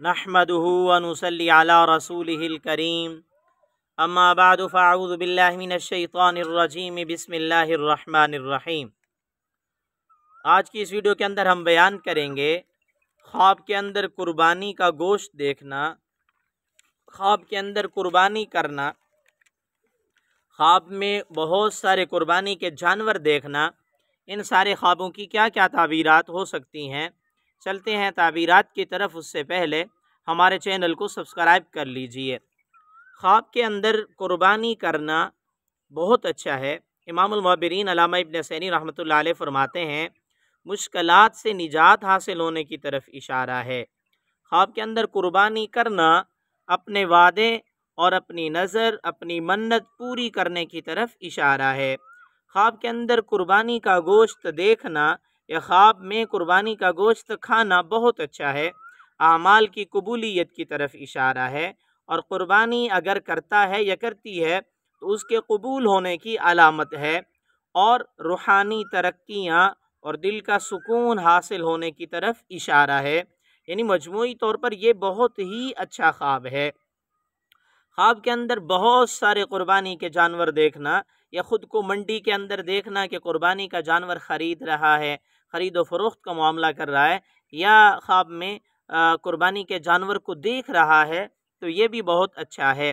नहमदुहु व नुसल्ली अला रसूलिहिल करीम अम्मा बअदु फ़अऊज़ु बिल्लाहि मिनश शैतानिर रजीम बिस्मिल्लाहिर रहमानिर रहीम। आज की इस वीडियो के अंदर हम बयान करेंगे ख्वाब के अंदर कुर्बानी का गोश्त देखना, ख्वाब के अंदर कुर्बानी करना, ख्वाब में बहुत सारे कुर्बानी के जानवर देखना, इन सारे ख्वाबों की क्या क्या ताबीरात हो सकती हैं। चलते हैं ताबीरात की तरफ, उससे पहले हमारे चैनल को सब्सक्राइब कर लीजिए। ख्वाब के अंदर कुर्बानी करना बहुत अच्छा है। इमामुल मुअब्बिरीन अल्लामा इब्न सैनी रहमतुल्लाह अलैह फरमाते हैं, मुश्किलात से निजात हासिल होने की तरफ इशारा है। ख्वाब के अंदर कुर्बानी करना अपने वादे और अपनी नज़र, अपनी मन्नत पूरी करने की तरफ इशारा है। ख्वाब के अंदर कुर्बानी का गोश्त देखना या ख्वाब में कुर्बानी का गोश्त खाना बहुत अच्छा है, आमाल की कबूलियत की तरफ इशारा है। और कुर्बानी अगर करता है या करती है तो उसके कबूल होने की अलामत है और रूहानी तरक्कियाँ और दिल का सुकून हासिल होने की तरफ इशारा है। यानी मजमूई तौर पर यह बहुत ही अच्छा ख्वाब है। ख्वाब के अंदर बहुत सारे कुर्बानी के जानवर देखना या ख़ुद को मंडी के अंदर देखना कि कुर्बानी का जानवर ख़रीद रहा है, ख़रीदो फरोख्त का मामला कर रहा है, या ख्वाब में कुर्बानी के जानवर को देख रहा है, तो ये भी बहुत अच्छा है।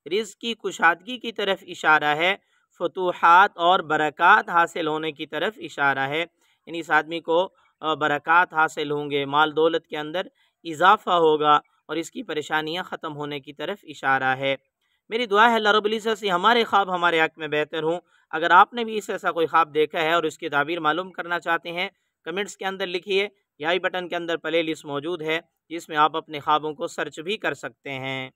रिज़्क़ की कुशादगी की तरफ इशारा है, फतूहात और बरक़ात हासिल होने की तरफ इशारा है। यानी इस आदमी को बरक़ात हासिल होंगे, माल दौलत के अंदर इजाफ़ा होगा और इसकी परेशानियां ख़त्म होने की तरफ इशारा है। मेरी दुआ है अल्लाह रब्बुल इज़्ज़त से हमारे ख्वाब हमारे हक़ में बेहतर हों। अगर आपने भी ऐसा कोई ख्वाब देखा है और इसकी ताबीर मालूम करना चाहते हैं, कमेंट्स के अंदर लिखिए। या आई बटन के अंदर प्ले लिस्ट मौजूद है जिसमें आप अपने ख्वाबों को सर्च भी कर सकते हैं।